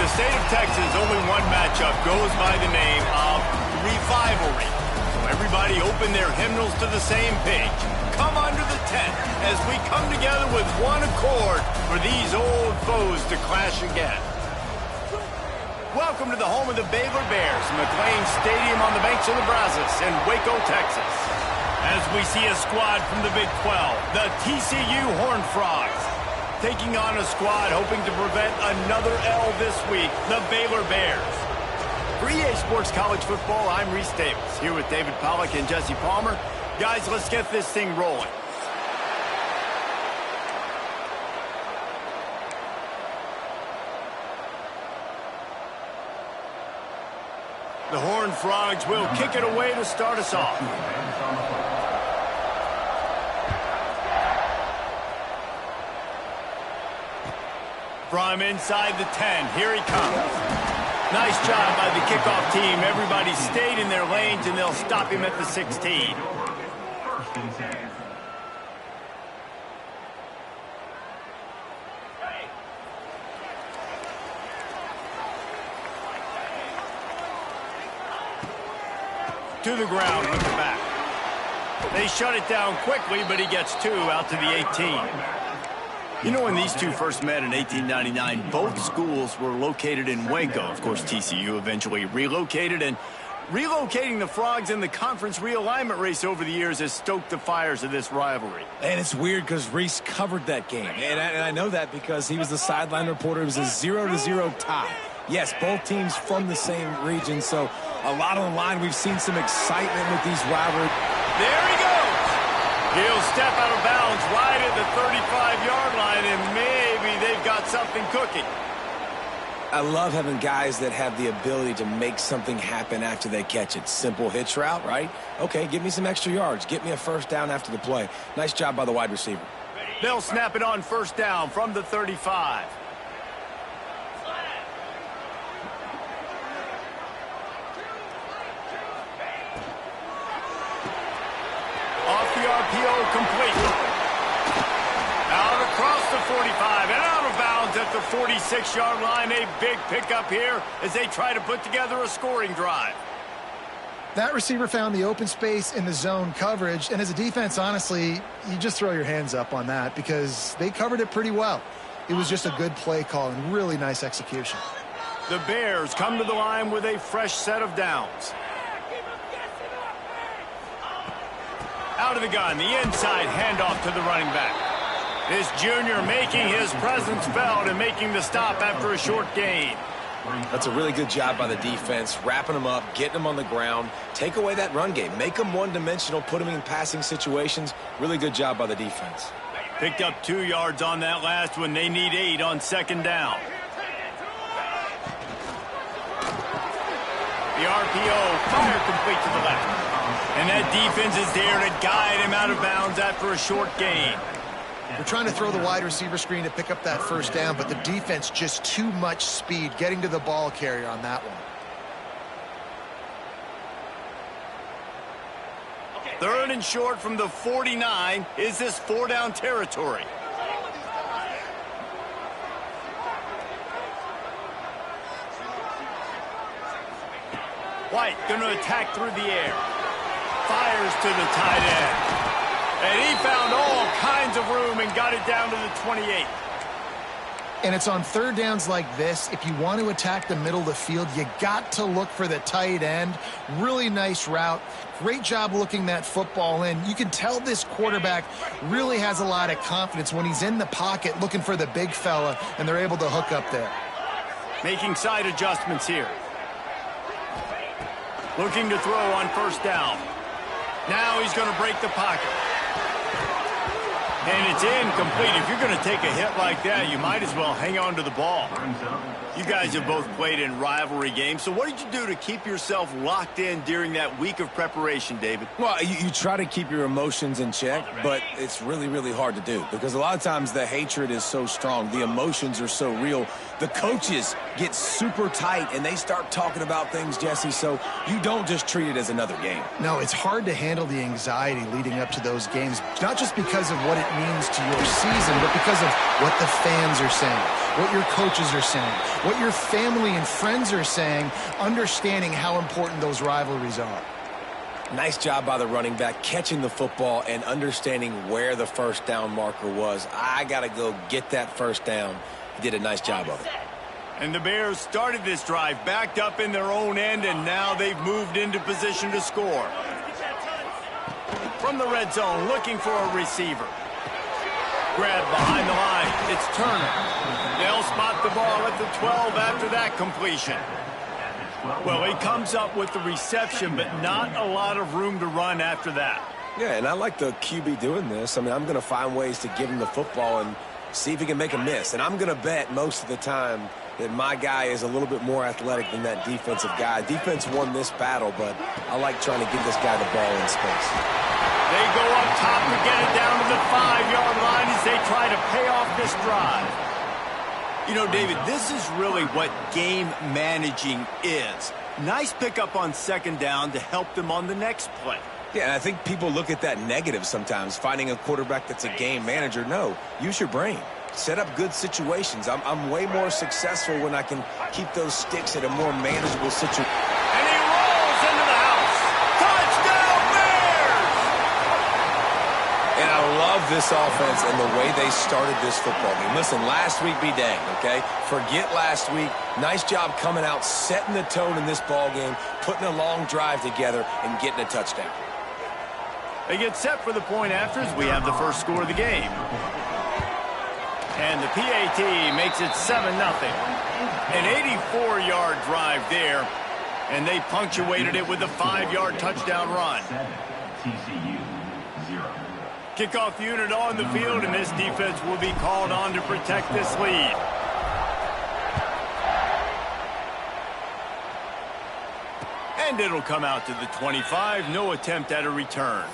the state of Texas, only one matchup goes by the name of Revivalry. So everybody open their hymnals to the same page. Come under the tent as we come together with one accord for these old foes to clash again. Welcome to the home of the Baylor Bears, McLean Stadium on the banks of the Brazos in Waco, Texas. As we see a squad from the Big 12, the TCU Horned Frogs, taking on a squad hoping to prevent another L this week, the Baylor Bears. For EA Sports College Football, I'm Reese Davis, here with David Pollack and Jesse Palmer. Guys, let's get this thing rolling. The Horned Frogs will kick it away to start us off. From inside the 10, here he comes. Nice job by the kickoff team. Everybody stayed in their lanes, and they'll stop him at the 16. To the ground with the back. They shut it down quickly, but he gets two out to the 18. You know, when these two first met in 1899, both schools were located in Waco. Of course, TCU eventually relocated, and relocating the Frogs in the conference realignment race over the years has stoked the fires of this rivalry. And it's weird because Reese covered that game. And I know that because he was the sideline reporter. It was a 0-0 tie. Yes, both teams from the same region, so a lot on the line. We've seen some excitement with these rivalries. There he goes. He'll step out of bounds right at the 35-yard line, and maybe they've got something cooking. I love having guys that have the ability to make something happen after they catch it. Simple hitch route, right? Okay, give me some extra yards. Get me a first down after the play. Nice job by the wide receiver. They'll snap it on first down from the 35. Off the RPO, complete. Out across the 45 and out of bounds at the 46-yard line. A big pickup here as they try to put together a scoring drive. That receiver found the open space in the zone coverage, and as a defense, honestly, you just throw your hands up on that because they covered it pretty well. It was just a good play call and really nice execution. The Bears come to the line with a fresh set of downs. Out of the gun, the inside handoff to the running back. This junior making his presence felt and making the stop after a short gain. That's a really good job by the defense, wrapping them up, getting them on the ground, take away that run game, make them one-dimensional, put them in passing situations. Really good job by the defense. Picked up 2 yards on that last one. They need 8 on second down. The RPO, fire complete to the left. And that defense is there to guide him out of bounds after a short gain. We're trying to throw the wide receiver screen to pick up that first down, but the defense just too much speed getting to the ball carrier on that one. Third and short from the 49. Is this 4-down territory? White going to attack through the air. Fires to the tight end. And he found all kinds of room and got it down to the 28. And it's on third downs like this. If you want to attack the middle of the field, you got to look for the tight end. Really nice route. Great job looking that football in. You can tell this quarterback really has a lot of confidence when he's in the pocket looking for the big fella, and they're able to hook up there. Making side adjustments here. Looking to throw on first down. Now he's going to break the pocket. And it's incomplete. If you're going to take a hit like that, you might as well hang on to the ball. You guys have both played in rivalry games, so what did you do to keep yourself locked in during that week of preparation, David? Well, you try to keep your emotions in check, but it's really, really hard to do because a lot of times the hatred is so strong. The emotions are so real. The coaches get super tight, and they start talking about things, Jesse, so you don't just treat it as another game. No, it's hard to handle the anxiety leading up to those games, not just because of what it means to your season, but because of what the fans are saying, what your coaches are saying, what your family and friends are saying, understanding how important those rivalries are. Nice job by the running back, catching the football and understanding where the first down marker was. I got to go get that first down. He did a nice job of it. And the Bears started this drive backed up in their own end, and now they've moved into position to score. From the red zone, looking for a receiver. Grab behind the line. It's Turner. They'll spot the ball at the 12 after that completion. Well, he comes up with the reception, but not a lot of room to run after that. Yeah, and I like the QB doing this. I mean, I'm going to find ways to give him the football and see if he can make a miss. And I'm going to bet most of the time that my guy is a little bit more athletic than that defensive guy. Defense won this battle, but I like trying to get this guy the ball in space. They go up top to get it down to the 5-yard line as they try to pay off this drive. You know, David, this is really what game managing is. Nice pickup on second down to help them on the next play. Yeah, and I think people look at that negative sometimes, finding a quarterback that's a game manager. No, use your brain. Set up good situations. I'm way more successful when I can keep those sticks at a more manageable situation. And he rolls into the house. Touchdown, Bears! And I love this offense and the way they started this football game. Listen, last week be dang, okay? Forget last week. Nice job coming out, setting the tone in this ball game, putting a long drive together, and getting a touchdown. They get set for the point after as we have the first score of the game. And the PAT makes it 7-0. An 84-yard drive there, and they punctuated it with a 5-yard touchdown run. TCU 0. Kickoff unit on the field, and this defense will be called on to protect this lead. And it'll come out to the 25. No attempt at a return.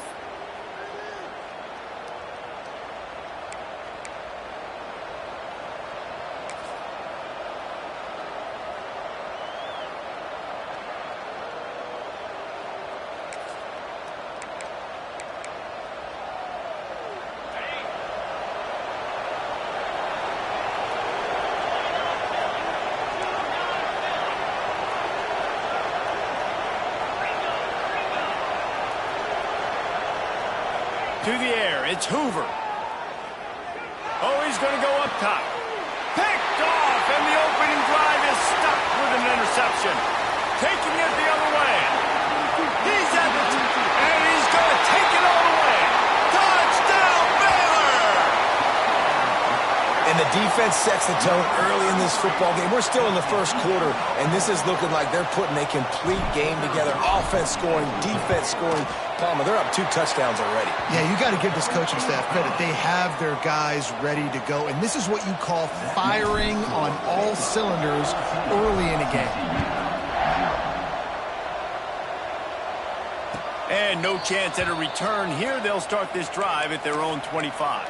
To the air, it's Hoover. Oh, he's going to go up top. Picked off, and the opening drive is stuck with an interception. Taking it the other way. He's at the and he's going to take it all the way. Touchdown, Baylor! And the defense sets the tone early in this football game. We're still in the first quarter, and this is looking like they're putting a complete game together. Offense scoring, defense scoring. Palmer, they're up 2 touchdowns already. Yeah, you got to give this coaching staff credit. They have their guys ready to go, and this is what you call firing on all cylinders early in a game. And no chance at a return here. They'll start this drive at their own 25.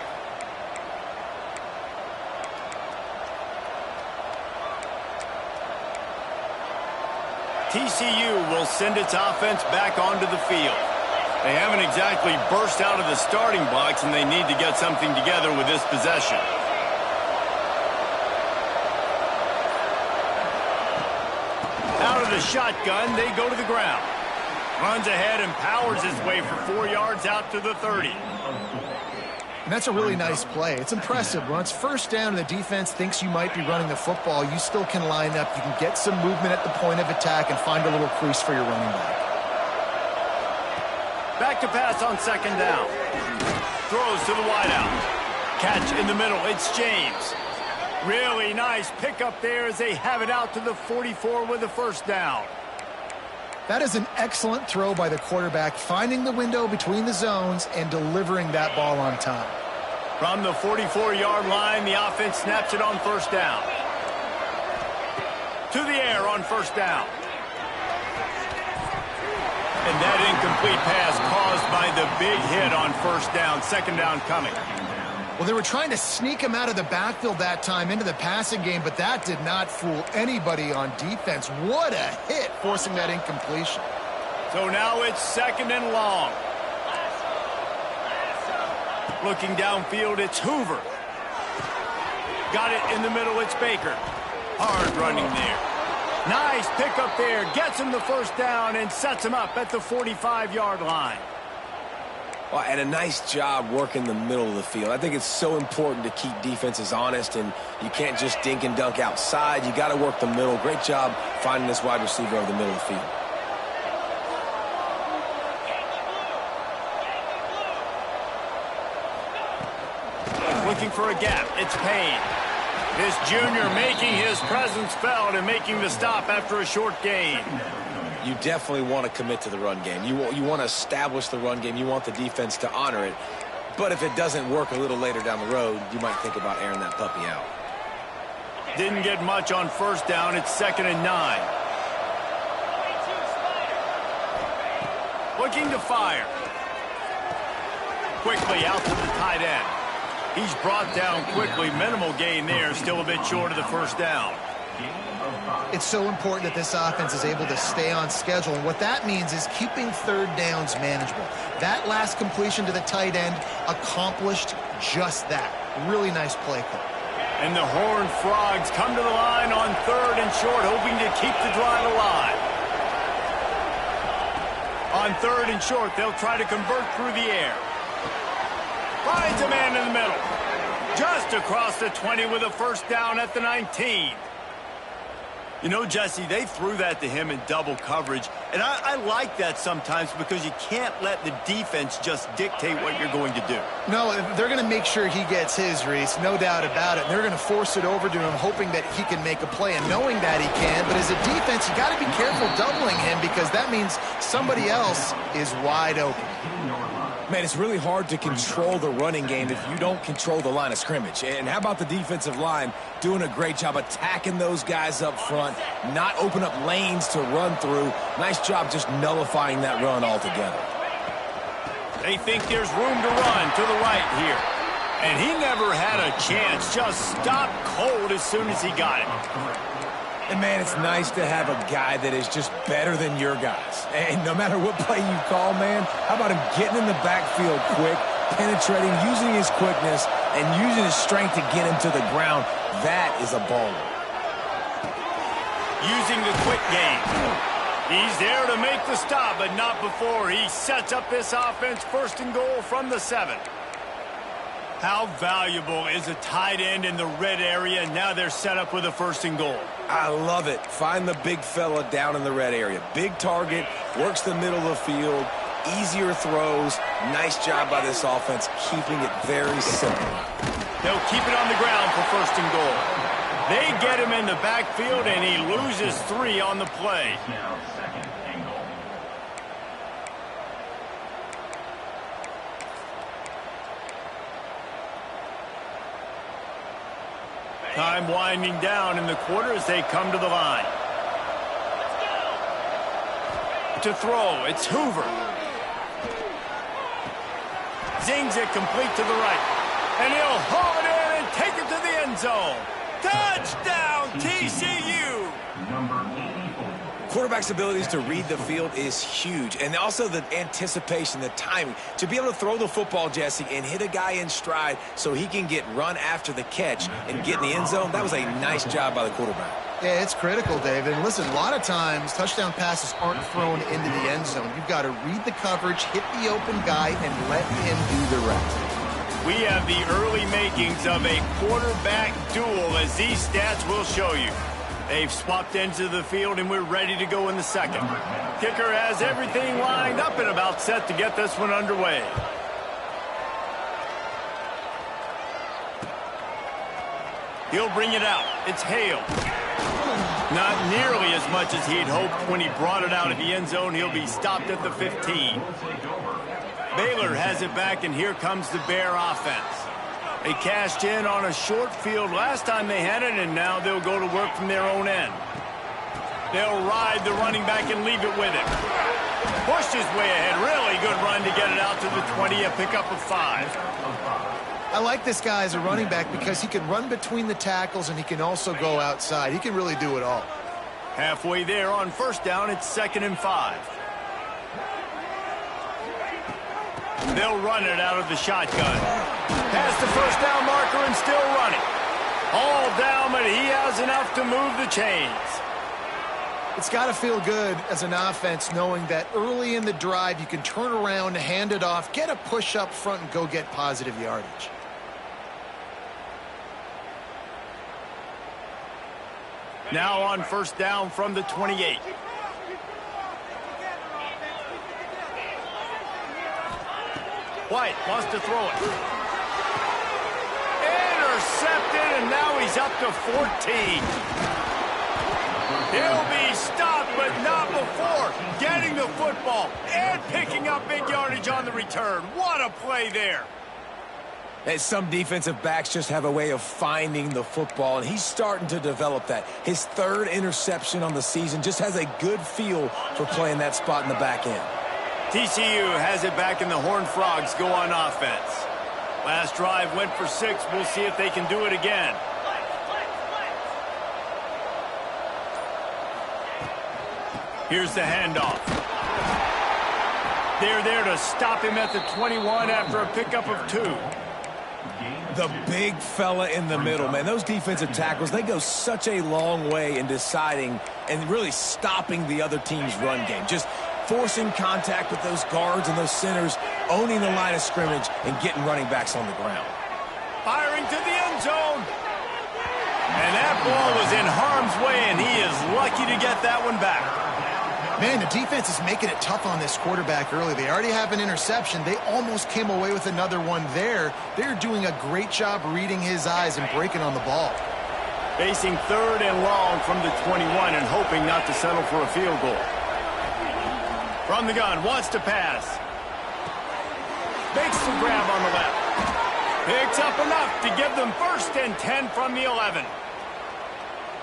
TCU will send its offense back onto the field. They haven't exactly burst out of the starting blocks, and they need to get something together with this possession. Out of the shotgun, they go to the ground. Runs ahead and powers his way for 4 yards out to the 30. And that's a really nice play. It's impressive. When it's first down and the defense thinks you might be running the football, you still can line up. You can get some movement at the point of attack and find a little crease for your running back. Back to pass on second down. Throws to the wideout. Catch in the middle. It's James. Really nice pickup there as they have it out to the 44 with a first down. That is an excellent throw by the quarterback, finding the window between the zones and delivering that ball on time. From the 44-yard line, the offense snaps it on first down. To the air on first down. And that incomplete pass caused by the big hit on first down. Second down coming. Well, they were trying to sneak him out of the backfield that time into the passing game, but that did not fool anybody on defense. What a hit, forcing that incompletion. So now it's second and long. Looking downfield, it's Hoover. Got it in the middle, it's Baker. Hard running there. Nice pickup there. Gets him the first down and sets him up at the 45-yard line. Well, and a nice job working the middle of the field. I think it's so important to keep defenses honest, and you can't just dink and dunk outside. You got to work the middle. Great job finding this wide receiver over the middle of the field. Looking for a gap. It's Payne. This junior making his presence felt and making the stop after a short gain. You definitely want to commit to the run game. You want to establish the run game. You want the defense to honor it. But if it doesn't work a little later down the road, you might think about airing that puppy out. Didn't get much on first down. It's 2nd and 9. Looking to fire. Quickly out to the tight end. He's brought down quickly. Minimal gain there. Still a bit short of the first down. It's so important that this offense is able to stay on schedule, and what that means is keeping third downs manageable. That last completion to the tight end accomplished just that. Really nice play call. And the Horned Frogs come to the line on 3rd and short, hoping to keep the drive alive. On 3rd and short, they'll try to convert through the air. Finds a man in the middle. Just across the 20 with a first down at the 19. You know, Jesse, they threw that to him in double coverage, and I like that sometimes because you can't let the defense just dictate what you're going to do. No, they're going to make sure he gets his, Reese, no doubt about it. They're going to force it over to him, hoping that he can make a play and knowing that he can. But as a defense, you got to be careful doubling him because that means somebody else is wide open. Man, it's really hard to control the running game if you don't control the line of scrimmage. And how about the defensive line doing a great job attacking those guys up front, not open up lanes to run through. Nice job just nullifying that run altogether. They think there's room to run to the right here. And he never had a chance, just stopped cold as soon as he got it. And, man, it's nice to have a guy that is just better than your guys. And no matter what play you call, man, how about him getting in the backfield quick, penetrating, using his quickness, and using his strength to get him to the ground. That is a baller. Using the quick game. He's there to make the stop, but not before he sets up this offense 1st and goal from the 7. How valuable is a tight end in the red area? Now they're set up with a 1st and goal. I love it. Find the big fella down in the red area. Big target, works the middle of the field, easier throws. Nice job by this offense, keeping it very simple. They'll keep it on the ground for 1st and goal. They get him in the backfield, and he loses 3 on the play. Now 2nd and goal. Time winding down in the quarter as they come to the line. To throw, it's Hoover. Zings it complete to the right. And he'll haul it in and take it to the end zone. Touchdown, TCU! Number 84. Quarterback's abilities to read the field is huge, and also the anticipation, the timing. To be able to throw the football, Jesse, and hit a guy in stride so he can get run after the catch and get in the end zone, that was a nice job by the quarterback. Yeah, it's critical, David. And listen, a lot of times touchdown passes aren't thrown into the end zone. You've got to read the coverage, hit the open guy, and let him do the rest. We have the early makings of a quarterback duel, as these stats will show you. They've swapped ends of the field, and we're ready to go in the 2nd. Kicker has everything lined up and about set to get this one underway. He'll bring it out. It's Hale. Not nearly as much as he'd hoped when he brought it out of the end zone. He'll be stopped at the 15. Baylor has it back, and here comes the Bear offense. They cashed in on a short field last time they had it, and now they'll go to work from their own end. They'll ride the running back and leave it with him. Pushed his way ahead. Really good run to get it out to the 20, a pickup of 5. I like this guy as a running back because he can run between the tackles and he can also go outside. He can really do it all. Halfway there on 1st down, it's 2nd and 5. They'll run it out of the shotgun. Past the first down marker and still running. All down, but he has enough to move the chains. It's got to feel good as an offense knowing that early in the drive you can turn around, hand it off, get a push up front, and go get positive yardage. Now on first down from the 28. White wants to throw it. Intercepted, and now he's up to 14. He'll be stopped, but not before getting the football and picking up big yardage on the return. What a play there. And some defensive backs just have a way of finding the football, and he's starting to develop that. His third interception on the season, just has a good feel for playing that spot in the back end. TCU has it back, and the Horned Frogs go on offense. Last drive went for 6. We'll see if they can do it again. Here's the handoff. They're there to stop him at the 21 after a pickup of 2. The big fella in the middle, man. Those defensive tackles, they go such a long way in deciding and really stopping the other team's run game. Just forcing contact with those guards and those centers, owning the line of scrimmage, and getting running backs on the ground. Firing to the end zone. And that ball was in harm's way, and he is lucky to get that one back. Man, the defense is making it tough on this quarterback early. They already have an interception. They almost came away with another one there. They're doing a great job reading his eyes and breaking on the ball. Facing 3rd and long from the 21 and hoping not to settle for a field goal. From the gun, wants to pass. Makes the grab on the left. Picks up enough to give them 1st and 10 from the 11.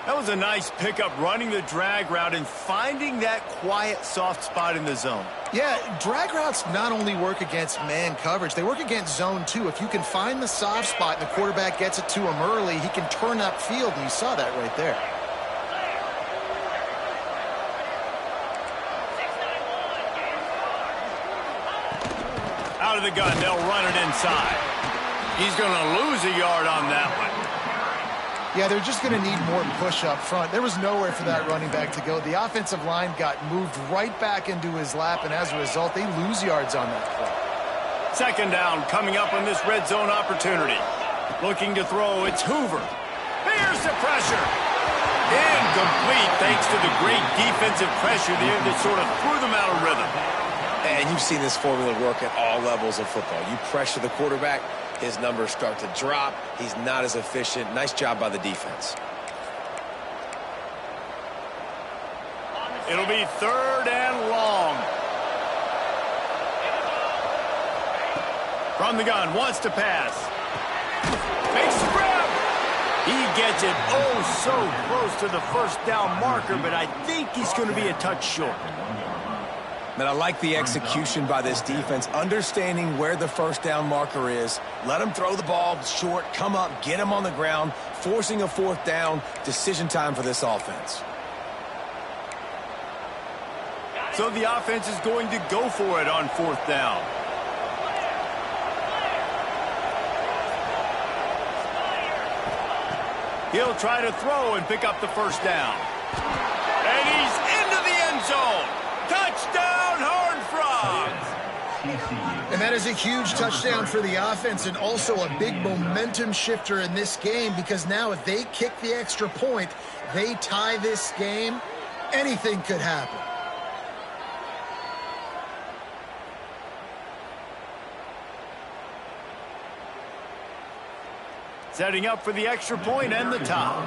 That was a nice pickup, running the drag route and finding that quiet, soft spot in the zone. Yeah, drag routes not only work against man coverage, they work against zone too. If you can find the soft spot and the quarterback gets it to him early, he can turn upfield, and you saw that right there. Out of the gun, they'll run it inside. He's going to lose a yard on that one. Yeah, they're just going to need more push up front. There was nowhere for that running back to go. The offensive line got moved right back into his lap, and as a result, they lose yards on that play. 2nd down coming up on this red zone opportunity. Looking to throw, it's Hoover. Here's the pressure. Incomplete thanks to the great defensive pressure there that sort of threw them out of rhythm. And you've seen this formula work at all levels of football. You pressure the quarterback, his numbers start to drop. He's not as efficient. Nice job by the defense. It'll be 3rd and long. From the gun, wants to pass. Makes the grab. He gets it oh so close to the 1st down marker, but I think he's going to be a touch short. And I like the execution by this defense, understanding where the 1st down marker is. Let him throw the ball short, come up, get him on the ground, forcing a 4th down. Decision time for this offense. So the offense is going to go for it on 4th down. He'll try to throw and pick up the 1st down. And he's into the end zone. Touchdown, Horned Frogs! And that is a huge touchdown for the offense and also a big momentum shifter in this game, because now if they kick the extra point, they tie this game, anything could happen. Setting up for the extra point and the top.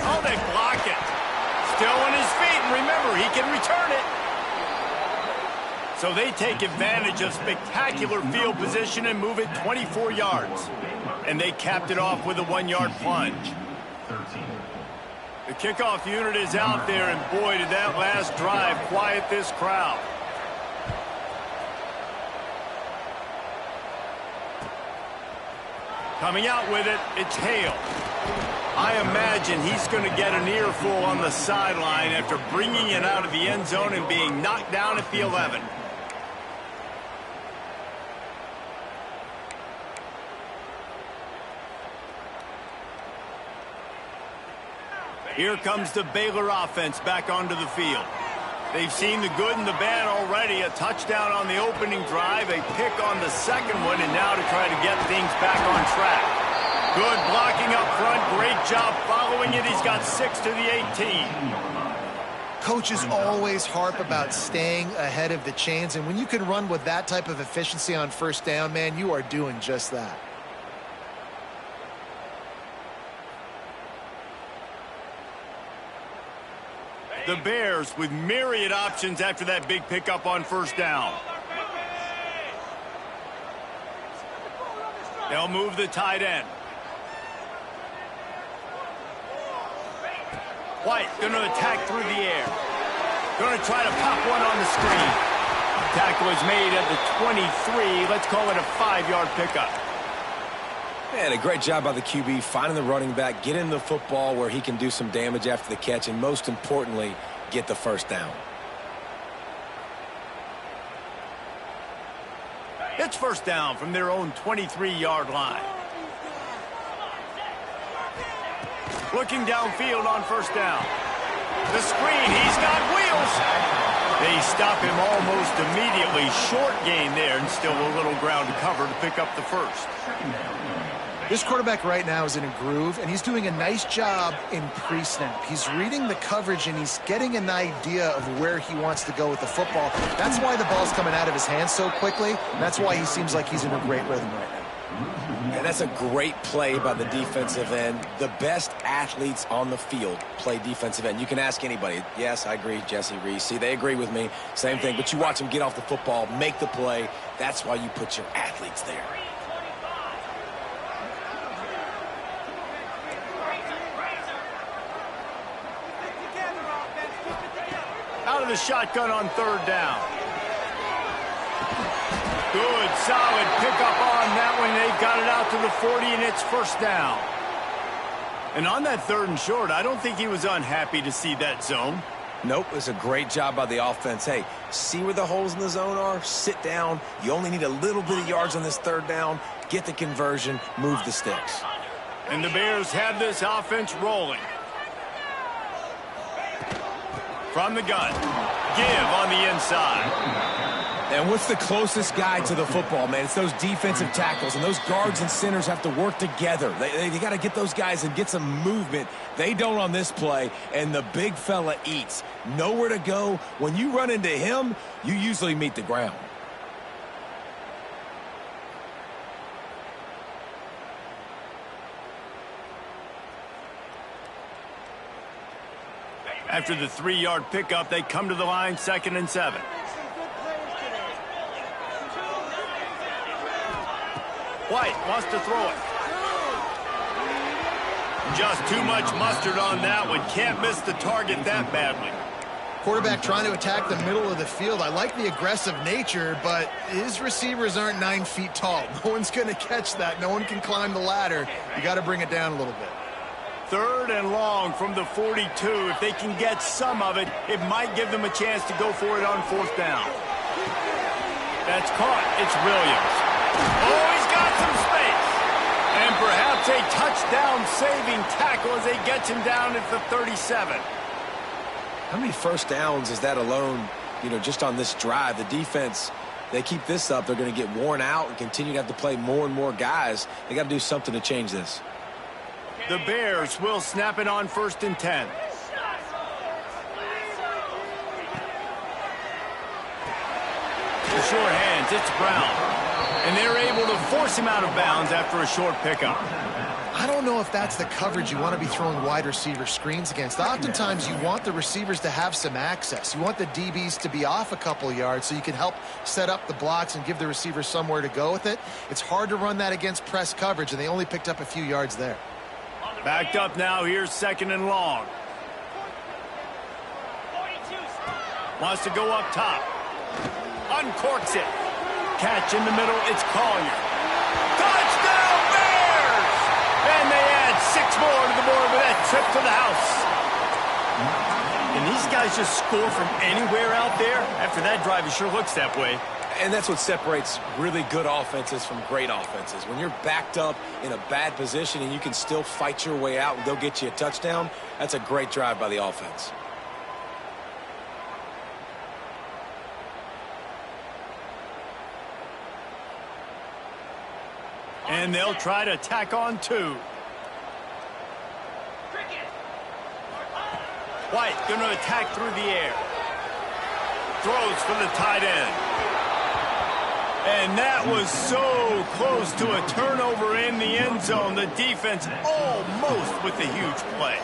Oh, they block it. Still on his feet, and remember, he can return it. So they take advantage of spectacular field position and move it 24 yards. And they capped it off with a 1-yard plunge. The kickoff unit is out there, and boy, did that last drive quiet this crowd. Coming out with it, it's Hale. I imagine he's going to get an earful on the sideline after bringing it out of the end zone and being knocked down at the 11. Here comes the Baylor offense back onto the field. They've seen the good and the bad already. A touchdown on the opening drive, a pick on the second one, and now to try to get things back on track. Good blocking up front. Great job following it. He's got 6 to the 18. Coaches always harp about staying ahead of the chains, and when you can run with that type of efficiency on first down, man, you are doing just that. The Bears with myriad options after that big pickup on first down. They'll move the tight end. White going to attack through the air. Going to try to pop one on the screen. Tackle is made at the 23. Let's call it a 5-yard pickup. Man, a great job by the QB finding the running back, getting the football where he can do some damage after the catch, and most importantly, get the first down. It's first down from their own 23-yard line. Looking downfield on first down. The screen, he's got wheels. They stop him almost immediately. Short gain there, and still a little ground to cover to pick up the first. This quarterback right now is in a groove, and he's doing a nice job in pre-snap. He's reading the coverage, and he's getting an idea of where he wants to go with the football. That's why the ball's coming out of his hands so quickly, and that's why he seems like he's in a great rhythm right now. And that's a great play by the defensive end. The best athletes on the field play defensive end. You can ask anybody. Yes, I agree, Jesse Reese. See, they agree with me. Same thing. But you watch them get off the football, make the play. That's why you put your athletes there. Out of the shotgun on third down. Good, solid pickup on that one. They've got it out to the 40, and it's first down. And on that 3rd and short, I don't think he was unhappy to see that zone. Nope, it's a great job by the offense. Hey, see where the holes in the zone are? Sit down. You only need a little bit of yards on this 3rd down. Get the conversion, move the sticks. And the Bears have this offense rolling. From the gun. Give on the inside. And what's the closest guy to the football, man? It's those defensive tackles, and those guards and centers have to work together. They got to get those guys and get some movement. They don't on this play, and the big fella eats. Nowhere to go. When you run into him, you usually meet the ground. After the 3-yard pickup, they come to the line, 2nd and 7. White wants to throw it. Just too much mustard on that one. Can't miss the target that badly. Quarterback trying to attack the middle of the field. I like the aggressive nature, but his receivers aren't 9 feet tall. No one's going to catch that. No one can climb the ladder. You got to bring it down a little bit. 3rd and long from the 42. If they can get some of it, it might give them a chance to go for it on 4th down. That's caught. It's Williams. Oh, he's got some space. And perhaps a touchdown-saving tackle as they get him down at the 37. How many first downs is that alone, just on this drive? The defense, they keep this up, they're going to get worn out and continue to have to play more and more guys. They got to do something to change this. The Bears will snap it on 1st and 10. The short hands, it's Brown. And they're able to force him out of bounds after a short pickup. I don't know if that's the coverage you want to be throwing wide receiver screens against. Oftentimes, you want the receivers to have some access. You want the DBs to be off a couple yards so you can help set up the blocks and give the receivers somewhere to go with it. It's hard to run that against press coverage, and they only picked up a few yards there. Backed up now. Here's 2nd and long. Wants to go up top. Uncorks it. Catch in the middle. It's Collier. Touchdown Bears! And they add 6 more to the board guys just score from anywhere out there? After that drive, it sure looks that way. And that's what separates really good offenses from great offenses. When you're backed up in a bad position and you can still fight your way out and go get you a touchdown, that's a great drive by the offense. And they'll try to tack on 2. White going to attack through the air. Throws for the tight end. And that was so close to a turnover in the end zone. The defense almost with a huge play.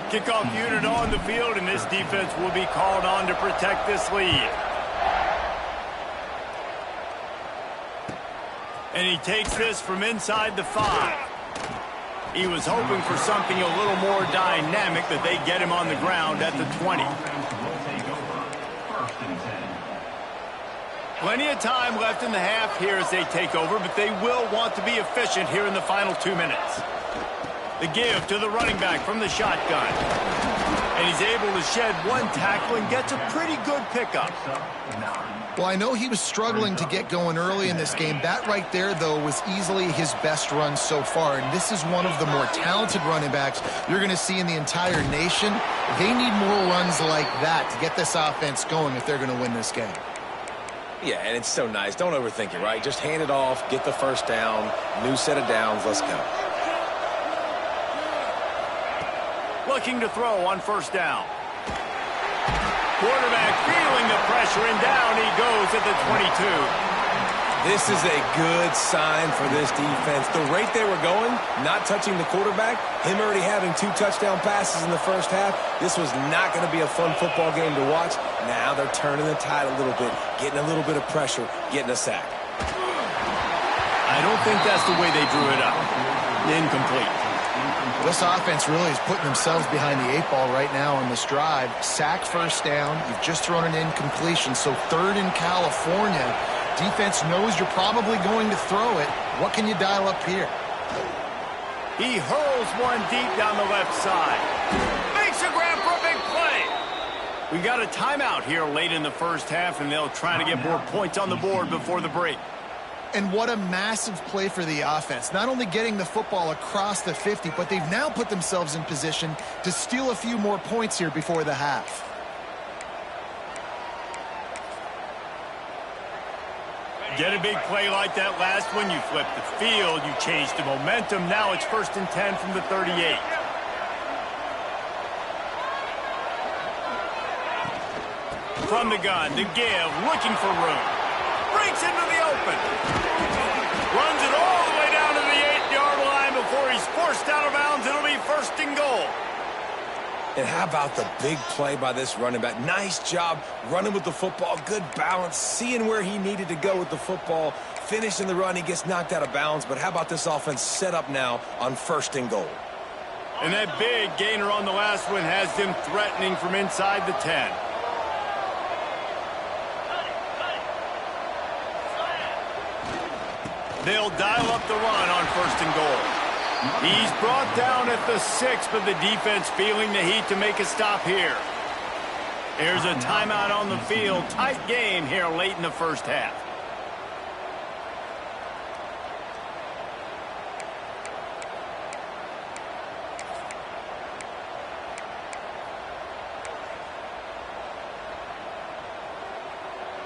Kickoff unit on the field, and this defense will be called on to protect this lead. And he takes this from inside the 5. He was hoping for something a little more dynamic, that they get him on the ground at the 20. Plenty of time left in the half here as they take over, but they will want to be efficient here in the final 2 minutes. The give to the running back from the shotgun. And he's able to shed 1 tackle and gets a pretty good pickup. Well, I know he was struggling to get going early in this game. That right there, though, was easily his best run so far. And this is one of the more talented running backs you're going to see in the entire nation. They need more runs like that to get this offense going if they're going to win this game. Yeah, and it's so nice. Don't overthink it, right? Just hand it off, get the first down, new set of downs, let's go. Looking to throw on first down. Quarterback feeling the pressure, and down he goes at the 22. This is a good sign for this defense. The rate they were going, not touching the quarterback, him already having 2 touchdown passes in the first half, this was not going to be a fun football game to watch. Now they're turning the tide a little bit, getting a little bit of pressure, getting a sack. I don't think that's the way they drew it up. Incomplete. This offense really is putting themselves behind the 8 ball right now on this drive. Sack first down. You've just thrown an incompletion, so 3rd in California. Defense knows you're probably going to throw it. What can you dial up here? He hurls one deep down the left side. Makes a grab for a big play. We got a timeout here late in the first half, and they'll try to get more points on the board before the break. And what a massive play for the offense. Not only getting the football across the 50, but they've now put themselves in position to steal a few more points here before the half. Get a big play like that last one, you flip the field, you change the momentum. Now it's 1st and 10 from the 38. From the gun, the give, looking for room. Breaks into the open. Runs it all the way down to the 8-yard line before he's forced out of bounds. It'll be 1st and goal. And how about the big play by this running back? Nice job running with the football, good balance, seeing where he needed to go with the football, finishing the run. He gets knocked out of bounds, but how about this offense set up now on 1st and goal? And that big gainer on the last one has them threatening from inside the 10. They'll dial up the run on 1st and goal. He's brought down at the 6, but the defense feeling the heat to make a stop here. There's a timeout on the field. Tight game here late in the first half.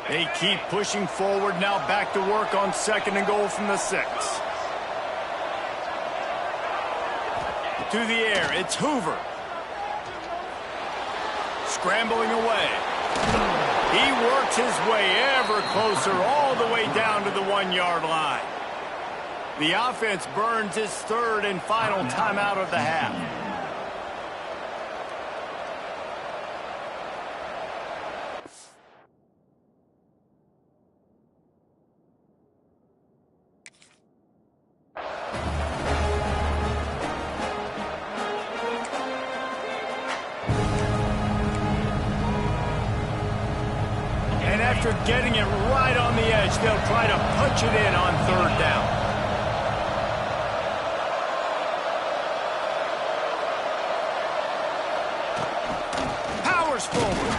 They keep pushing forward now, back to work on 2nd and goal from the 6. To the air, it's Hoover. Scrambling away. He works his way ever closer all the way down to the 1-yard line. The offense burns its 3rd and final timeout of the half. After getting it right on the edge, they'll try to punch it in on 3rd down. Power push forward.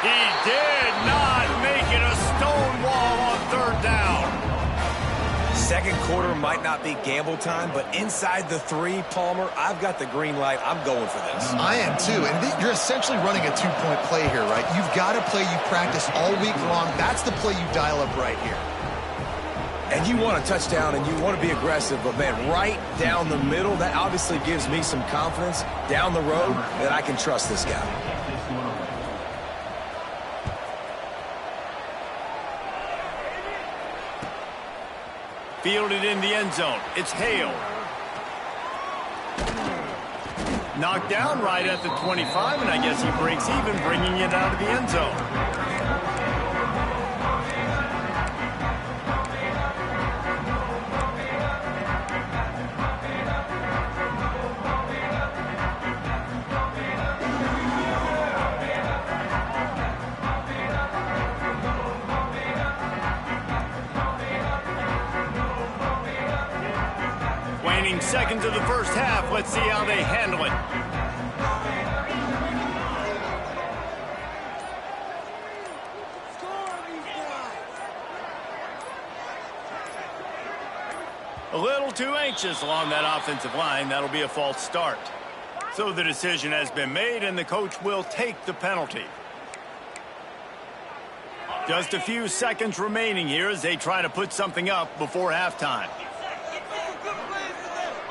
He did not make it a stone wall on third down. Second quarter might not be gamble time, but inside the 3, Palmer, I've got the green light. I'm going for this. I am too, and you're essentially running a 2-point play here, right? You've got a play you practice all week long. That's the play you dial up right here. And you want a touchdown and you want to be aggressive, but man, right down the middle, that obviously gives me some confidence down the road that I can trust this guy. Fielded in the end zone. It's Hale. Knocked down right at the 25, and I guess he breaks even, bringing it out of the end zone. Seconds of the first half. Let's see how they handle it. A little too anxious along that offensive line. That'll be a false start. So the decision has been made, and the coach will take the penalty. Just a few seconds remaining here as they try to put something up before halftime.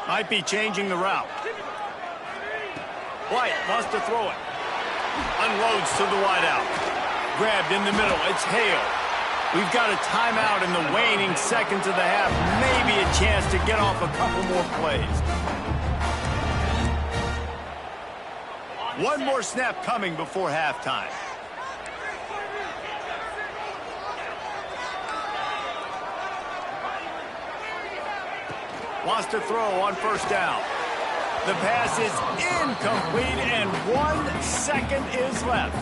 Might be changing the route. White wants to throw it. Unloads to the wideout. Grabbed in the middle. It's Hale. We've got a timeout in the waning seconds of the half. Maybe a chance to get off a couple more plays. One more snap coming before halftime. Wants to throw on first down. The pass is incomplete, and 1 second is left.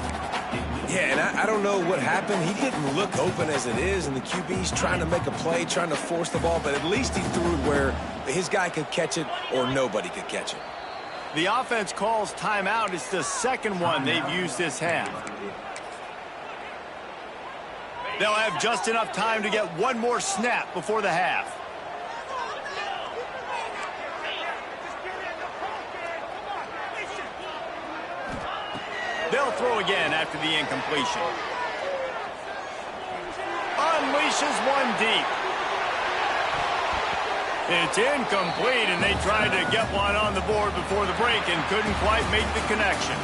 Yeah, and I don't know what happened. He didn't look open as it is, and the QB's trying to make a play, trying to force the ball, but at least he threw it where his guy could catch it or nobody could catch it. The offense calls timeout. It's the second one they've used this half. They'll have just enough time to get one more snap before the half. They'll throw again after the incompletion. Unleashes one deep. It's incomplete, and they tried to get one on the board before the break and couldn't quite make the connection.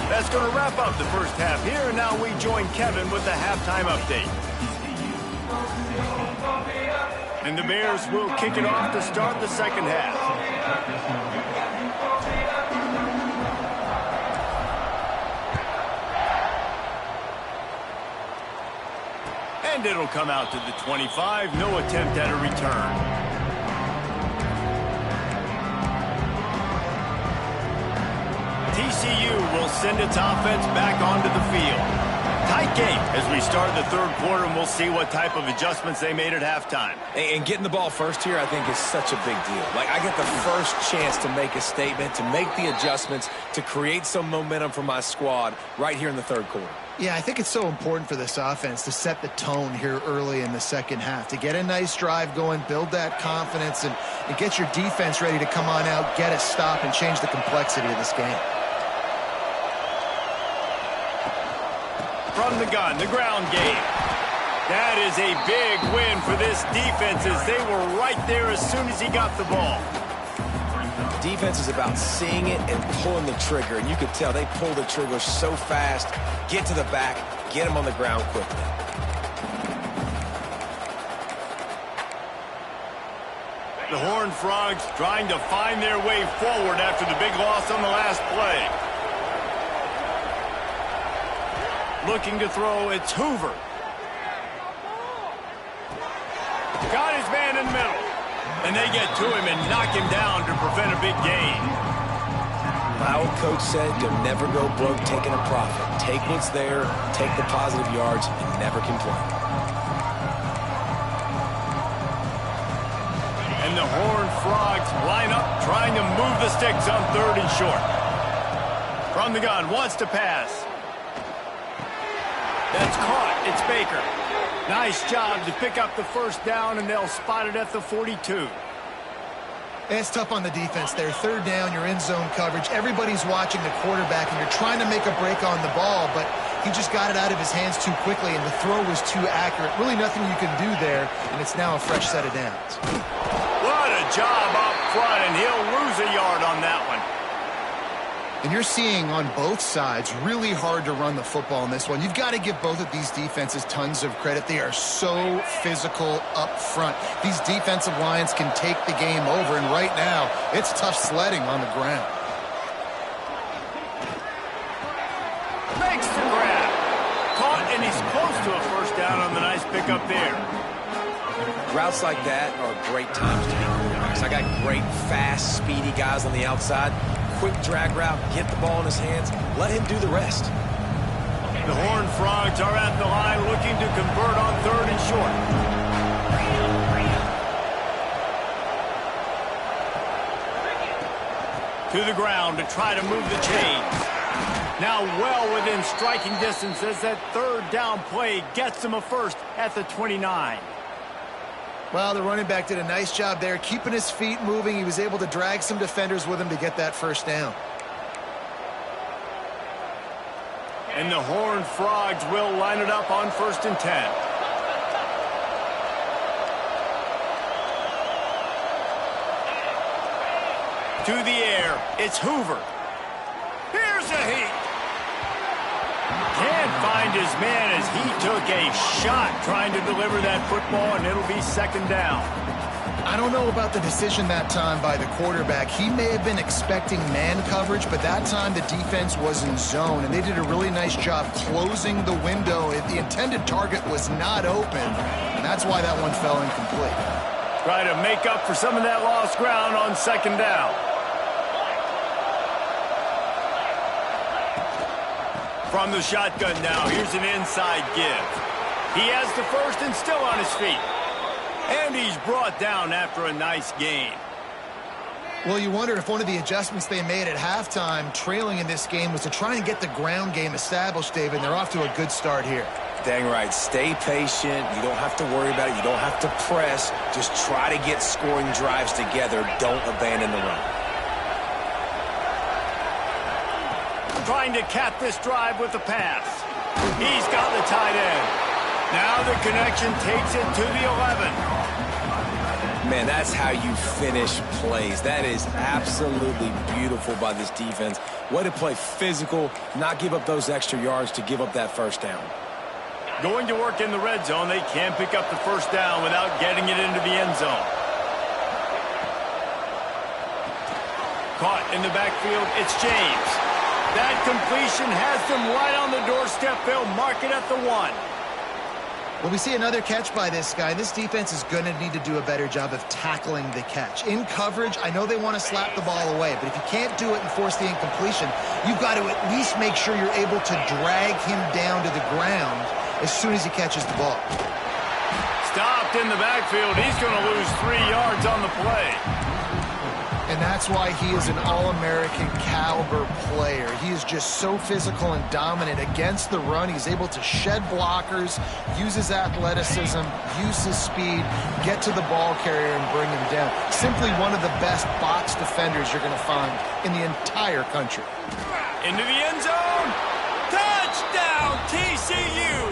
That's going to wrap up the first half here, and now we join Kevin with the halftime update. And the Bears will kick it off to start the second half. And it'll come out to the 25. No attempt at a return. TCU will send its offense back onto the field. Tight game as we start the third quarter, and we'll see what type of adjustments they made at halftime. And getting the ball first here, I think, is such a big deal. Like, I get the first chance to make a statement, to make the adjustments, to create some momentum for my squad right here in the third quarter. Yeah, I think it's so important for this offense to set the tone here early in the second half, to get a nice drive going, build that confidence, and get your defense ready to come on out, get a stop, and change the complexity of this game. From the gun, the ground game. That is a big win for this defense as they were right there as soon as he got the ball. Defense is about seeing it and pulling the trigger, and you could tell they pull the trigger so fast, get to the back, get him on the ground quickly. The Horned Frogs trying to find their way forward after the big loss on the last play. Looking to throw, it's Hoover. Got his man in the middle. And they get to him and knock him down to prevent a big gain. My old coach said you'll never go broke taking a profit. Take what's there, take the positive yards, and never complain. And the Horned Frogs line up, trying to move the sticks on third and short. From the gun, wants to pass. That's caught. It's Baker. Nice job to pick up the first down, and they'll spot it at the 42. It's tough on the defense there. Third down, you're in zone coverage. Everybody's watching the quarterback, and you're trying to make a break on the ball, but he just got it out of his hands too quickly, and the throw was too accurate. Really nothing you can do there, and it's now a fresh set of downs. What a job up front, and he'll lose a yard on that one. And you're seeing on both sides really hard to run the football in this one. You've got to give both of these defenses tons of credit. They are so physical up front. These defensive lines can take the game over, and right now it's tough sledding on the ground. Makes the grab. Caught, and he's close to a first down on the nice pickup there. Routes like that are great times to be quarterbacks. I got great, fast, speedy guys on the outside. Quick drag route, get the ball in his hands, let him do the rest. The Horned Frogs are at the line looking to convert on 3rd and short. To the ground to try to move the chains. Now well within striking distance as that 3rd down play gets him a first at the 29. Well, the running back did a nice job there, keeping his feet moving. He was able to drag some defenders with him to get that first down. And the Horned Frogs will line it up on 1st and 10. To the air, it's Hoover. Here's a heat. Can't find his man as he took a shot trying to deliver that football, and it'll be 2nd down. I don't know about the decision that time by the quarterback. He may have been expecting man coverage, but that time the defense was in zone, and they did a really nice job closing the window. The intended target was not open, and that's why that one fell incomplete. Try to make up for some of that lost ground on 2nd down. From the shotgun now, here's an inside give. He has the first and still on his feet. And he's brought down after a nice gain. Well, you wonder if one of the adjustments they made at halftime, trailing in this game, was to try and get the ground game established, David. They're off to a good start here. Dang right. Stay patient. You don't have to worry about it. You don't have to press. Just try to get scoring drives together. Don't abandon the run. Trying to cap this drive with the pass. He's got the tight end. Now the connection takes it to the 11. Man, that's how you finish plays. That is absolutely beautiful by this defense. Way to play physical, not give up those extra yards to give up that first down. Going to work in the red zone. They can't pick up the first down without getting it into the end zone. Caught in the backfield, it's James. That completion has them right on the doorstep. They'll mark it at the 1. Well, we see another catch by this guy. This defense is going to need to do a better job of tackling the catch. In coverage, I know they want to slap the ball away, but if you can't do it and force the incompletion, you've got to at least make sure you're able to drag him down to the ground as soon as he catches the ball. Stopped in the backfield. He's going to lose 3 yards on the play. And that's why he is an All-American caliber player. He is just so physical and dominant against the run. He's able to shed blockers, use his athleticism, use his speed, get to the ball carrier and bring him down. Simply one of the best box defenders you're going to find in the entire country. Into the end zone. Touchdown, TCU.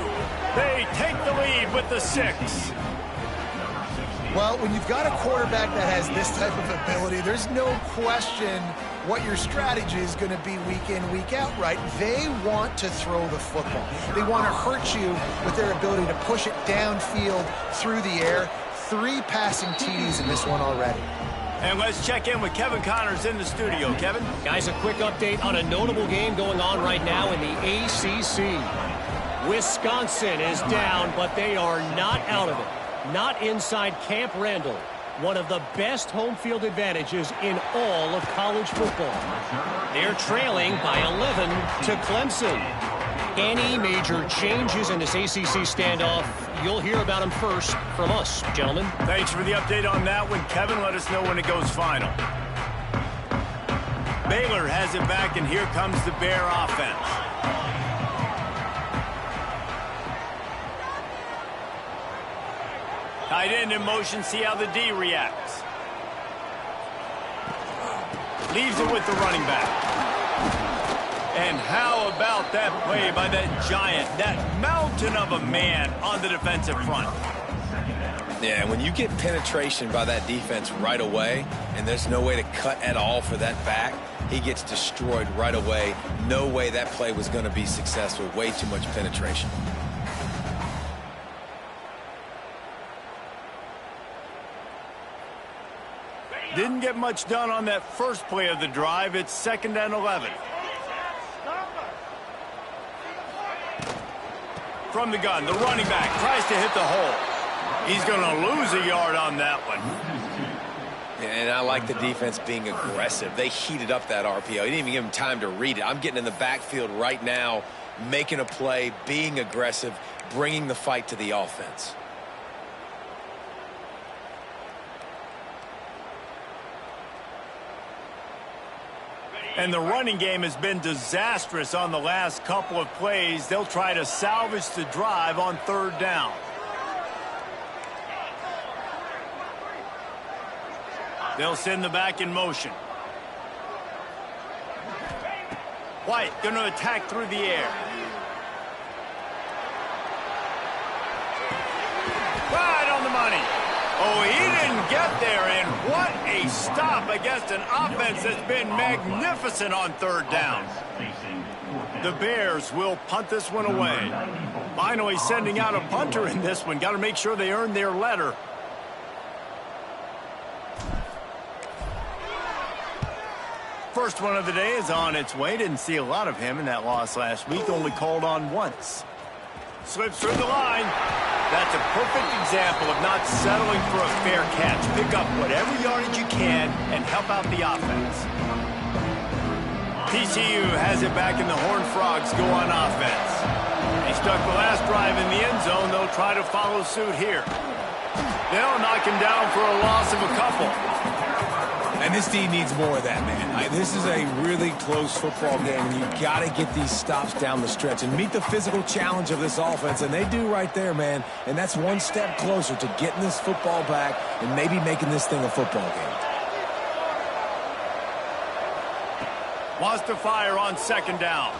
They take the lead with the 6. Well, when you've got a quarterback that has this type of ability, there's no question what your strategy is going to be week in, week out, right? They want to throw the football. They want to hurt you with their ability to push it downfield through the air. 3 passing TDs in this one already. And let's check in with Kevin Connors in the studio. Kevin? Guys, a quick update on a notable game going on right now in the ACC. Wisconsin is down, but they are not out of it. Not inside Camp Randall, one of the best home field advantages in all of college football. They're trailing by 11 to Clemson. Any major changes in this ACC standoff, you'll hear about them first from us, gentlemen. Thanks for the update on that one, Kevin. Let us know when it goes final. Baylor has it back, and here comes the Bear offense. Tight end in motion, see how the D reacts. Leaves it with the running back. And how about that play by that giant, that mountain of a man on the defensive front? Yeah, when you get penetration by that defense right away, and there's no way to cut at all for that back, he gets destroyed right away. No way that play was going to be successful. Way too much penetration. Didn't get much done on that first play of the drive. It's 2nd and 11. From the gun, the running back tries to hit the hole. He's going to lose a yard on that one. And I like the defense being aggressive. They heated up that RPO. He didn't even give him time to read it. I'm getting in the backfield right now, making a play, being aggressive, bringing the fight to the offense. And the running game has been disastrous on the last couple of plays. They'll try to salvage the drive on 3rd down. They'll send the back in motion. White going to attack through the air. Right on the money. Oh, he didn't get there, and what a stop against an offense that's been magnificent on 3rd down. The Bears will punt this one away. Finally sending out a punter in this one. Got to make sure they earn their letter. First one of the day is on its way. Didn't see a lot of him in that loss last week. Only called on once. Slips through the line. That's a perfect example of not settling for a fair catch. Pick up whatever yardage you can and help out the offense. TCU has it back, and the Horned Frogs go on offense. They stuck the last drive in the end zone. They'll try to follow suit here. They'll knock him down for a loss of a couple. And this team needs more of that, man. This is a really close football game, and you've got to get these stops down the stretch and meet the physical challenge of this offense, and they do right there, man. And that's one step closer to getting this football back and maybe making this thing a football game. Wants to fire on 2nd down.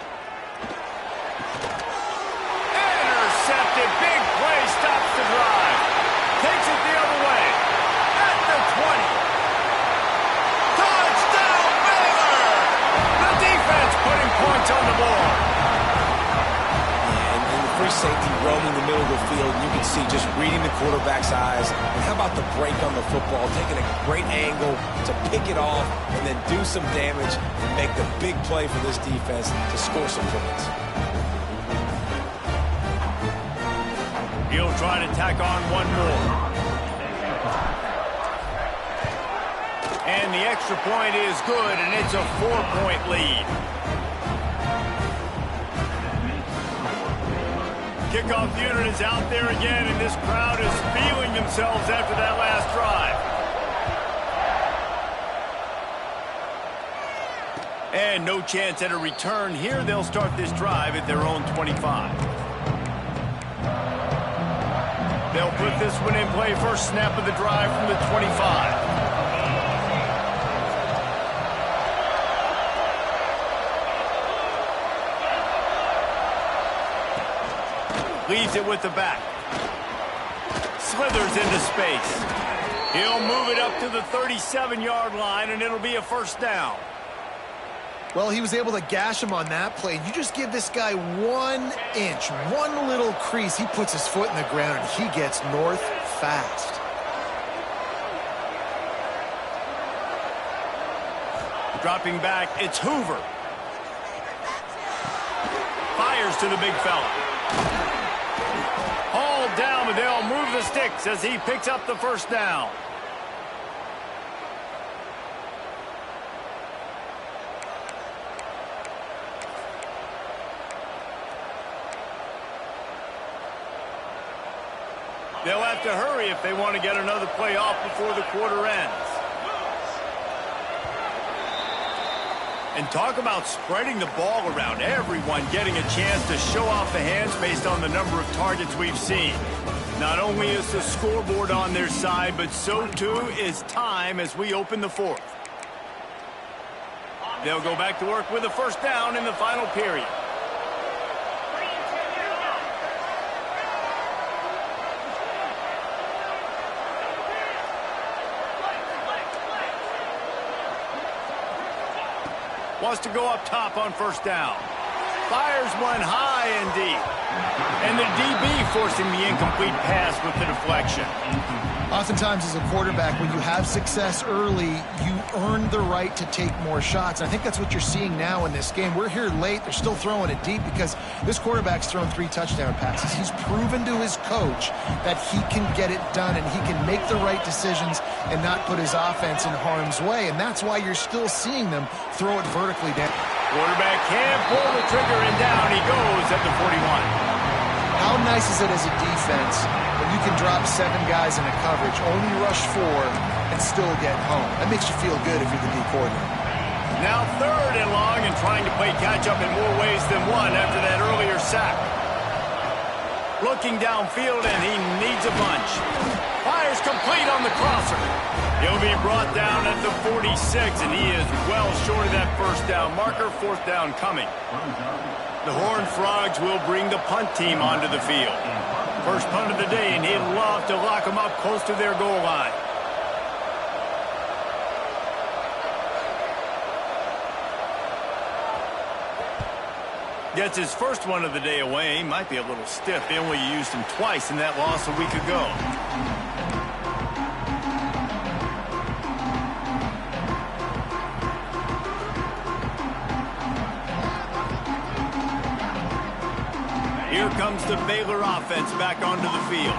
Intercepted. Big play. Stops the drive. Takes it the other way. At the 20. Touchdown, Baylor! The defense putting points on the board. And the free safety roaming the middle of the field, you can see just reading the quarterback's eyes. And how about the break on the football, taking a great angle to pick it off and then do some damage and make the big play for this defense to score some points. He'll try to tack on one more. And the extra point is good, and it's a 4-point lead. Kickoff unit is out there again, and this crowd is feeling themselves after that last drive. And no chance at a return here. They'll start this drive at their own 25. They'll put this one in play. First snap of the drive from the 25. Leaves it with the back. Slithers into space. He'll move it up to the 37-yard line, and it'll be a 1st down. Well, he was able to gash him on that play. You just give this guy 1 inch, one little crease. He puts his foot in the ground, and he gets north fast. Dropping back, it's Hoover. Fires to the big fella. Hauled down, but they'll move the sticks as he picks up the 1st down. They'll have to hurry if they want to get another play off before the quarter ends. And talk about spreading the ball around. Everyone getting a chance to show off the hands based on the number of targets we've seen. Not only is the scoreboard on their side, but so too is time as we open the fourth. They'll go back to work with a first down in the final period. Wants to go up top on first down. Fires one high and deep. And the DB forcing the incomplete pass with the deflection. Oftentimes as a quarterback, when you have success early, you earn the right to take more shots. And I think that's what you're seeing now in this game. We're here late. They're still throwing it deep because this quarterback's thrown 3 touchdown passes. He's proven to his coach that he can get it done and he can make the right decisions and not put his offense in harm's way. And that's why you're still seeing them throw it vertically down. Quarterback can't pull the trigger, and down he goes at the 41. How nice is it as a defense when you can drop 7 guys in a coverage, only rush 4, and still get home? That makes you feel good if you're the D coordinator. Now 3rd and long and trying to play catch-up in more ways than one after that earlier sack. Looking downfield, and he needs a bunch. Fires complete on the crosser. He'll be brought down at the 46, and he is well short of that first down marker. 4th down coming. The Horned Frogs will bring the punt team onto the field. First punt of the day, and he'd love to lock them up close to their goal line. Gets his first one of the day away. Might be a little stiff. They only used him twice in that loss a week ago. Here comes the Baylor offense back onto the field.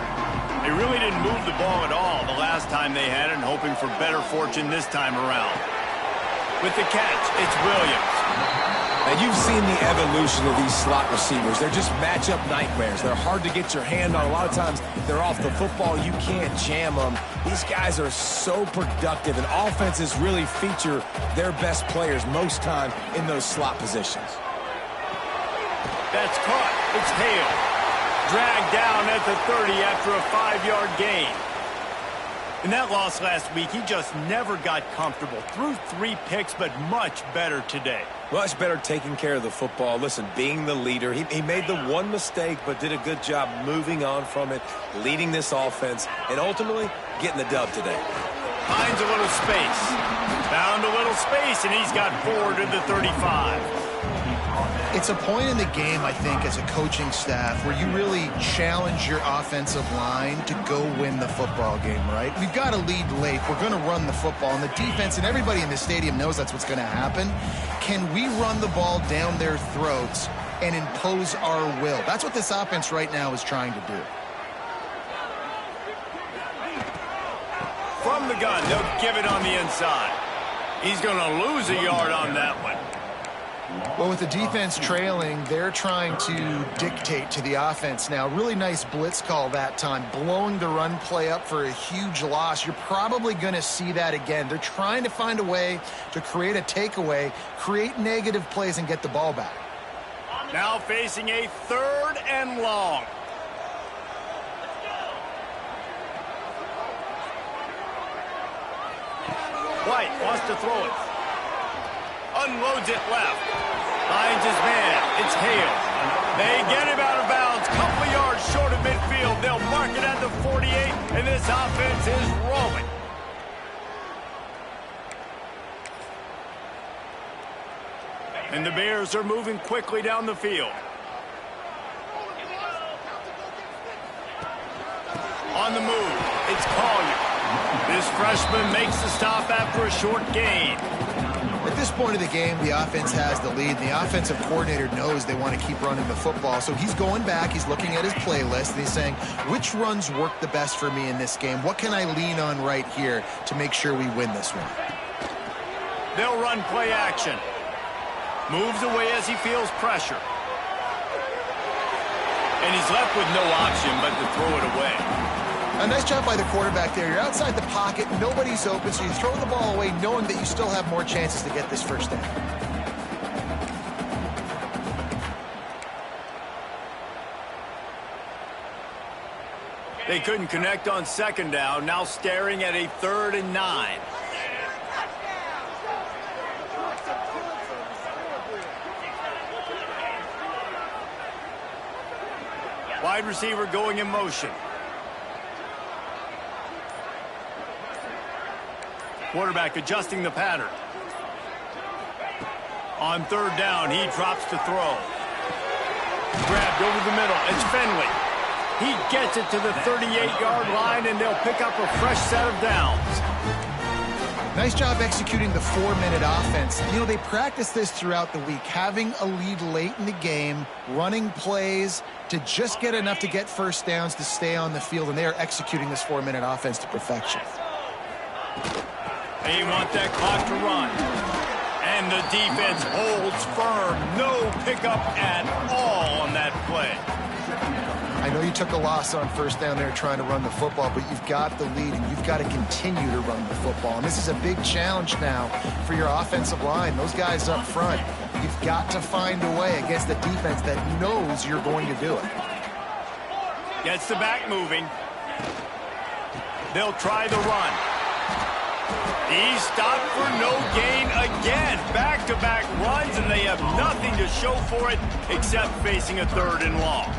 They really didn't move the ball at all the last time they had it, and hoping for better fortune this time around. With the catch, it's Williams. Now, you've seen the evolution of these slot receivers. They're just matchup nightmares. They're hard to get your hand on. A lot of times, they're off the football. You can't jam them. These guys are so productive, and offenses really feature their best players most time in those slot positions. That's caught. It's Hale. Dragged down at the 30 after a 5-yard gain. In that loss last week, he just never got comfortable. Threw 3 picks, but much better today. Much better taking care of the football. Listen, being the leader, he made the one mistake, but did a good job moving on from it, leading this offense, and ultimately getting the dub today. Finds a little space. Found a little space, and he's got 4 to the 35. It's a point in the game, I think, as a coaching staff where you really challenge your offensive line to go win the football game, right? We've got to lead late. We're going to run the football, and the defense and everybody in the stadium knows that's what's going to happen. Can we run the ball down their throats and impose our will? That's what this offense right now is trying to do. From the gun, they'll give it on the inside. He's going to lose a yard on that one. Well, with the defense trailing, they're trying to dictate to the offense now. Really nice blitz call that time, blowing the run play up for a huge loss. You're probably going to see that again. They're trying to find a way to create a takeaway, create negative plays, and get the ball back. Now facing a 3rd and long. White wants to throw it. Unloads it left. Finds his man. It's Hale. They get him out of bounds. Couple of yards short of midfield. They'll mark it at the 48, and this offense is rolling. And the Bears are moving quickly down the field. On the move, it's Collier. This freshman makes the stop after a short gain. At this point of the game, the offense has the lead. The offensive coordinator knows they want to keep running the football. So he's going back, he's looking at his playlist, and he's saying, which runs work the best for me in this game? What can I lean on right here to make sure we win this one? They'll run play action. Moves away as he feels pressure. And he's left with no option but to throw it away. A nice job by the quarterback there. You're outside the pocket, nobody's open, so you throw the ball away knowing that you still have more chances to get this first down. They couldn't connect on second down, now staring at a 3rd and 9. Wide receiver going in motion. Quarterback adjusting the pattern. On 3rd down, he drops to throw. Grabbed over the middle. It's Finley. He gets it to the 38-yard line, and they'll pick up a fresh set of downs. Nice job executing the 4-minute offense. You know, they practice this throughout the week, having a lead late in the game, running plays to just get enough to get first downs to stay on the field, and they are executing this 4-minute offense to perfection. They want that clock to run. And the defense holds firm. No pickup at all on that play. I know you took a loss on first down there trying to run the football, but you've got the lead, and you've got to continue to run the football. And this is a big challenge now for your offensive line. Those guys up front, you've got to find a way against the defense that knows you're going to do it. Gets the back moving. They'll try the run. He's stopped for no gain again. Back-to-back runs, and they have nothing to show for it except facing a 3rd and long.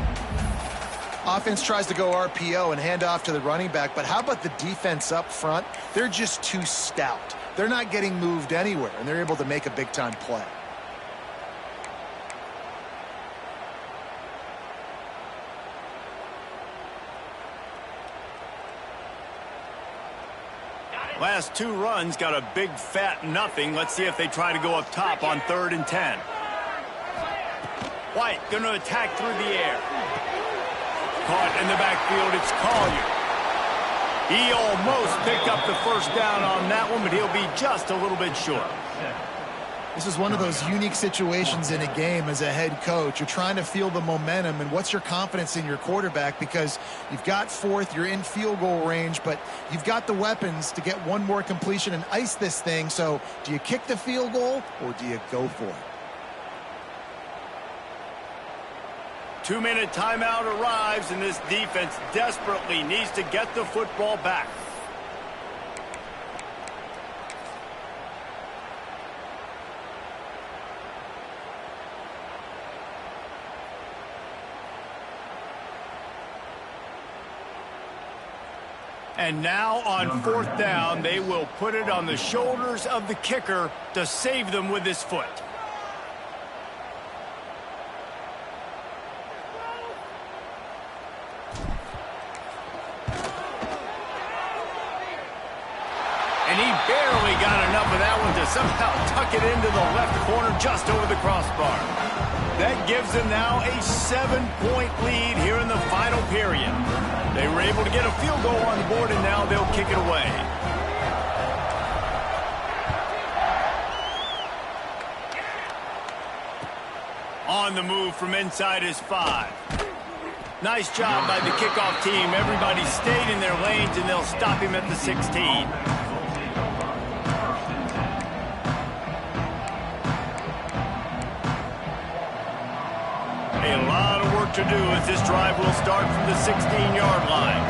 Offense tries to go RPO and hand off to the running back, but how about the defense up front? They're just too stout. They're not getting moved anywhere, and they're able to make a big-time play. Last 2 runs got a big fat nothing. Let's see if they try to go up top on 3rd and 10. White going to attack through the air. Caught in the backfield, it's Collier. He almost picked up the first down on that one, but he'll be just a little bit short. This is one of those unique situations in a game as a head coach. You're trying to feel the momentum, and what's your confidence in your quarterback, because you've got 4th, you're in field goal range, but you've got the weapons to get one more completion and ice this thing. So do you kick the field goal or do you go for it? 2-minute timeout arrives, and this defense desperately needs to get the football back. And now on 4th down, they will put it on the shoulders of the kicker to save them with his foot. And he barely got enough of that one to somehow tuck it into the left corner just over the crossbar. That gives them now a 7-point lead here in the final period. They were able to get a field goal on the board, and now they'll kick it away. On the move from inside his 5. Nice job by the kickoff team. Everybody stayed in their lanes, and they'll stop him at the 16. A lot of work to do as this drive will start from the 16-yard line.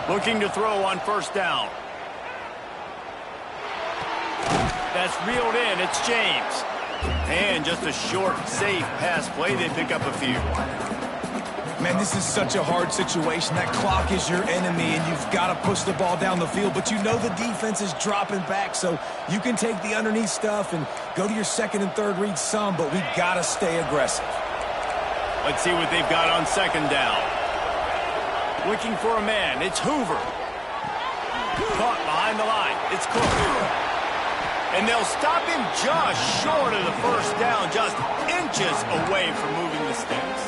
Looking to throw on first down. That's reeled in. It's James. And just a short, safe pass play. They pick up a few. Man, this is such a hard situation. That clock is your enemy, and you've got to push the ball down the field. But you know the defense is dropping back, so you can take the underneath stuff and go to your 2nd and 3rd read some, but we got to stay aggressive. Let's see what they've got on 2nd down. Looking for a man. It's Hoover. Caught behind the line. It's Cook. And they'll stop him just short of the first down, just inches away from moving the sticks.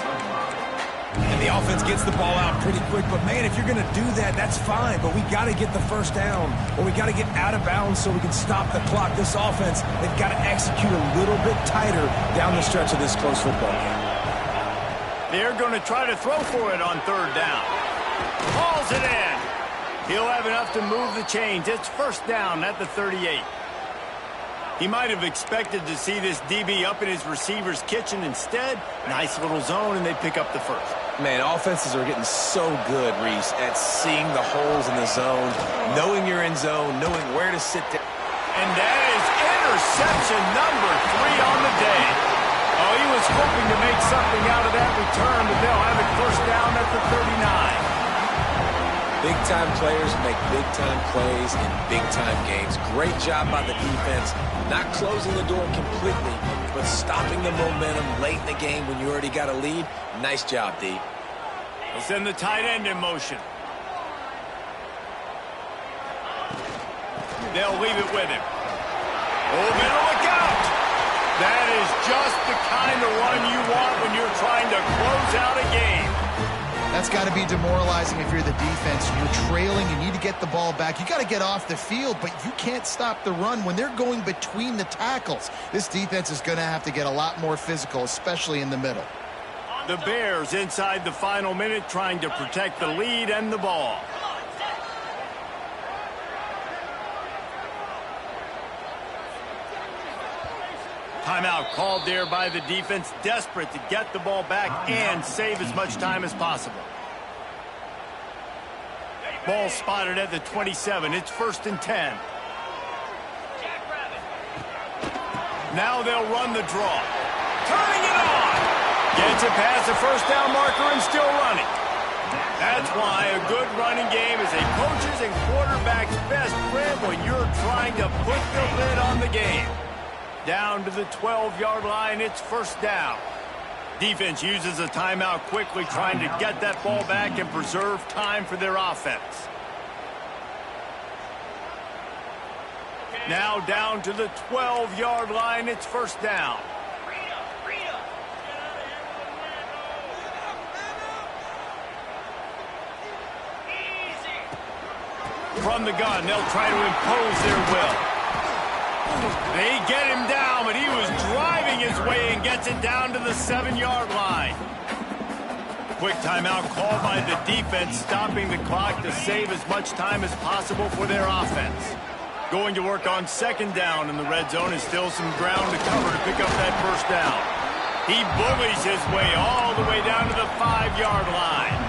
And the offense gets the ball out pretty quick. But, man, if you're going to do that, that's fine. But we got to get the first down, or we got to get out of bounds so we can stop the clock. This offense, they've got to execute a little bit tighter down the stretch of this close football game. They're going to try to throw for it on 3rd down. Hauls it in. He'll have enough to move the chains. It's first down at the 38. He might have expected to see this DB up in his receiver's kitchen. Instead, nice little zone, and they pick up the first. Man, offenses are getting so good, Reese, at seeing the holes in the zone, knowing you're in zone, knowing where to sit down. And that is interception number 3 on the day. Oh, he was hoping to make something out of that return, but they'll have it first down at the 39. Big-time players make big-time plays in big-time games. Great job by the defense, not closing the door completely, but stopping the momentum late in the game when you already got a lead. Nice job, D. They'll send the tight end in motion. They'll leave it with him. Oh, better look out! That is just the kind of run you want when you're trying to close out a game. That's got to be demoralizing if you're the defense. You're trailing, you need to get the ball back. You got to get off the field, but you can't stop the run when they're going between the tackles. This defense is going to have to get a lot more physical, especially in the middle. The Bears inside the final minute trying to protect the lead and the ball. Timeout called there by the defense, desperate to get the ball back and save as much time as possible. Ball spotted at the 27. It's 1st and 10. Now they'll run the draw. Turning it on. Gets it past the first down marker and still running. That's why a good running game is a coach's and quarterback's best friend when you're trying to put the lid on the game. Down to the 12-yard line, it's 1st down. Defense uses a timeout quickly, trying to get that ball back and preserve time for their offense. Now down to the 12-yard line, it's 1st down. From the gun, they'll try to impose their will. They get him down, but he was driving his way and gets it down to the 7-yard line. Quick timeout called by the defense, stopping the clock to save as much time as possible for their offense. Going to work on 2nd down in the red zone is still some ground to cover to pick up that 1st down. He bullies his way all the way down to the 5-yard line.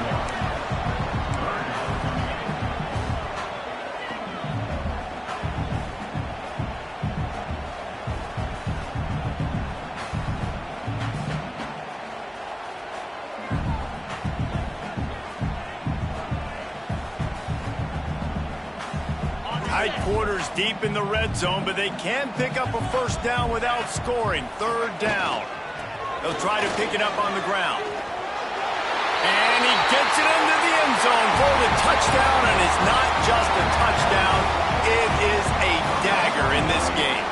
Tight quarters deep in the red zone, but they can pick up a 1st down without scoring. 3rd down. They'll try to pick it up on the ground. And he gets it into the end zone for the touchdown, and it's not just a touchdown. It is a dagger in this game.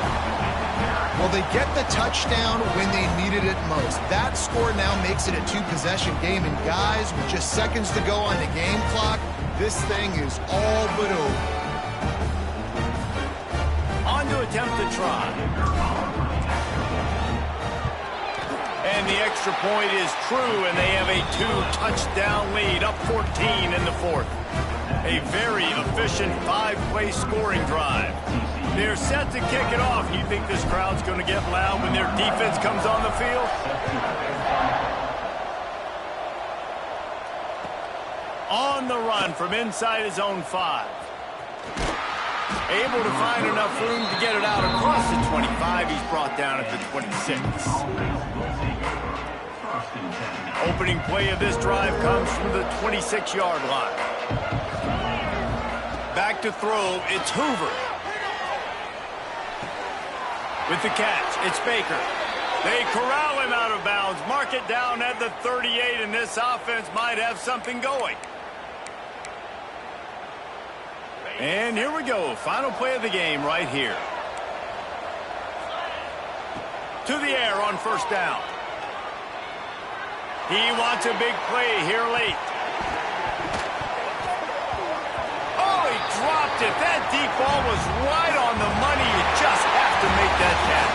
Well, they get the touchdown when they needed it most. That score now makes it a 2-possession game, and guys, with just seconds to go on the game clock, this thing is all but over. On to attempt to try. And the extra point is true, and they have a 2-touchdown lead, up 14 in the 4th. A very efficient 5-play scoring drive. They're set to kick it off. You think this crowd's going to get loud when their defense comes on the field? On the run from inside his own 5. Able to find enough room to get it out across the 25. He's brought down at the 26. Opening play of this drive comes from the 26-yard line. Back to throw, it's Hoover. With the catch, it's Baker. They corral him out of bounds, mark it down at the 38, and this offense might have something going. And here we go, final play of the game right here. To the air on 1st down. He wants a big play here late. Oh, he dropped it. That deep ball was right on the money. You just have to make that catch.